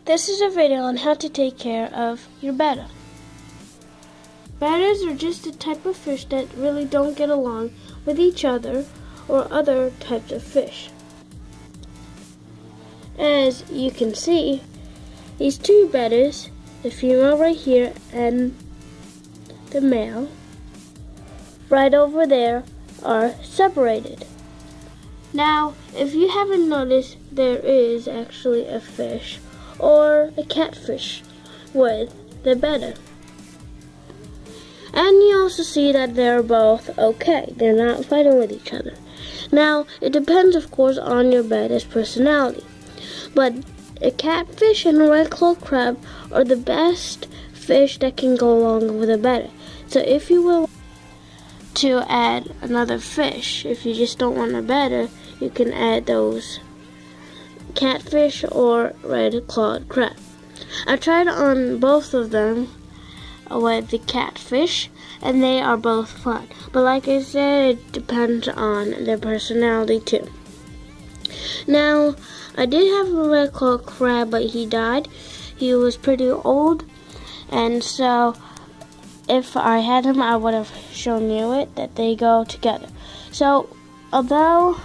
This is a video on how to take care of your betta. Bettas are just a type of fish that really don't get along with each other or other types of fish. As you can see, these two bettas, the female right here and the male right over there, are separated. Now, if you haven't noticed, there is actually a fish or a catfish with the betta. And you also see that they're both okay. They're not fighting with each other. Now, it depends, of course, on your betta's personality. But a catfish and a red-clawed crab are the best fish that can go along with a betta. So if you will to add another fish, if you just don't want a betta, you can add those catfish or red-clawed crab. I tried on both of them with the catfish, and they are both fun. But like I said, it depends on their personality too. Now, I did have a red-clawed crab, but he died. He was pretty old, and so if I had him, I would have shown you it, that they go together. So, although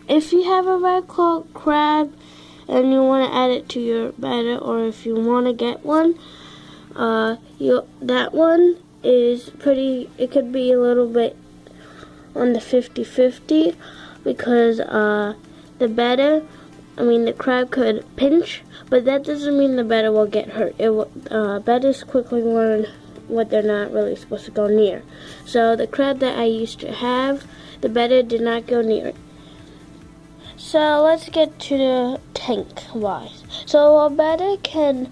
if you have a red-clawed crab and you want to add it to your betta, or if you want to get one, that one is pretty, it could be a little bit on the 50-50 because the crab could pinch, but that doesn't mean the betta will get hurt. Bettas quickly learn what they're not really supposed to go near. So the crab that I used to have, the betta did not go near it. So let's get to the tank wise. So a betta can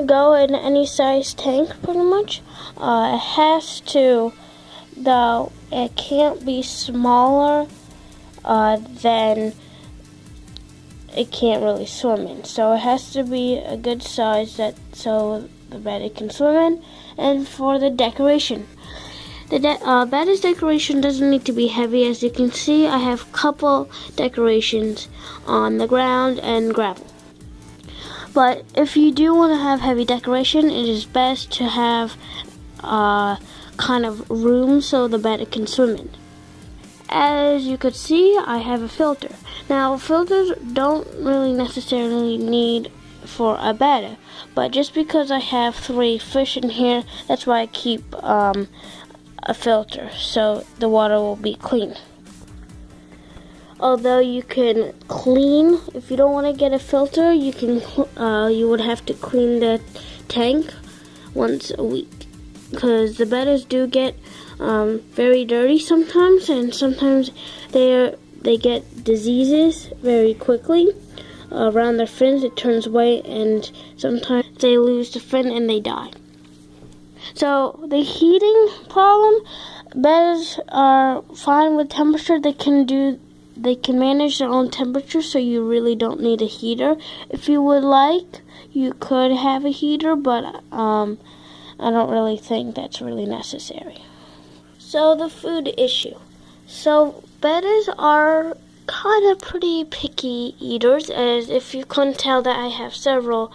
go in any size tank pretty much. It has to, though, it can't be smaller than it can't really swim in. So it has to be a good size so the betta can swim in. And for the decoration, the betta's decoration doesn't need to be heavy. As you can see, I have a couple decorations on the ground and gravel. But if you do want to have heavy decoration, it is best to have kind of room so the betta can swim in. As you could see, I have a filter. Now, filters don't really necessarily need for a betta, but just because I have 3 fish in here, that's why I keep a filter, so the water will be clean. Although you can clean, if you don't want to get a filter, you would have to clean the tank once a week, because the bettas do get very dirty sometimes, and sometimes they get diseases very quickly around their fins. It turns white, and sometimes they lose the fin and they die. So the heating problem, bettas are fine with temperature. They can manage their own temperature, so you really don't need a heater. If you would like, you could have a heater, but I don't really think that's really necessary. So the food issue. So bettas are kind of pretty picky eaters, as if you couldn't tell that I have several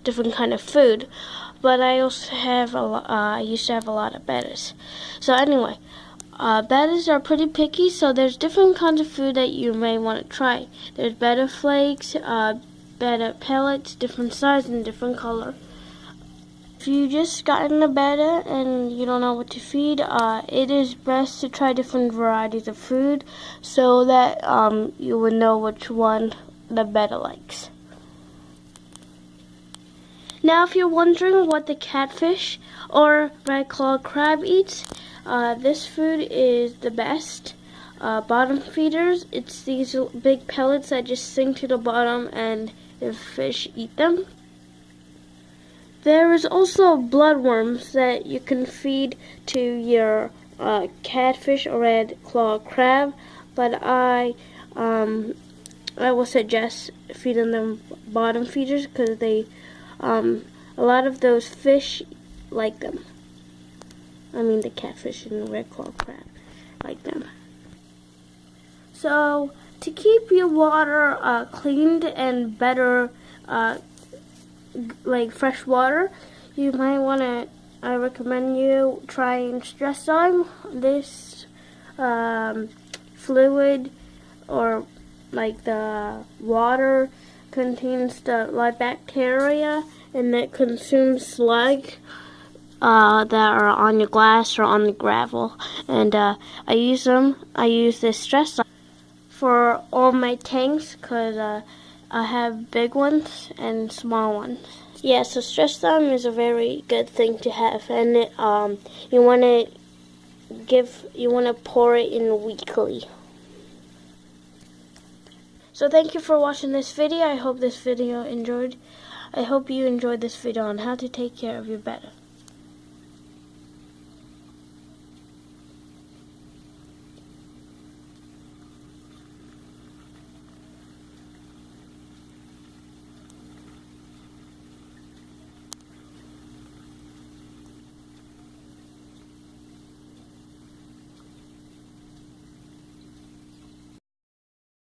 different kind of food. But I also have I used to have a lot of bettas. So anyway, bettas are pretty picky, so there's different kinds of food that you may want to try. There's betta flakes, betta pellets, different size and different color. If you just gotten a betta and you don't know what to feed, it is best to try different varieties of food so that you would know which one the betta likes. Now, if you're wondering what the catfish or red-clawed crab eats, this food is the best. Bottom feeders, it's these big pellets that just sink to the bottom and the fish eat them. There is also bloodworms that you can feed to your catfish or red-clawed crab, but I will suggest feeding them bottom feeders because a lot of those fish like them. The catfish and the red-clawed crab like them. So to keep your water cleaned and better like fresh water, you might want to, I recommend you trying stress slime. This fluid, or like the water, contains the live bacteria, and it consumes slugs that are on your glass or on the gravel. And I use this stress slime for all my tanks, because I have big ones and small ones. Yeah, so stress slime is a very good thing to have, and you want to pour it in weekly. So thank you for watching this video. I hope you enjoyed this video on how to take care of your betta.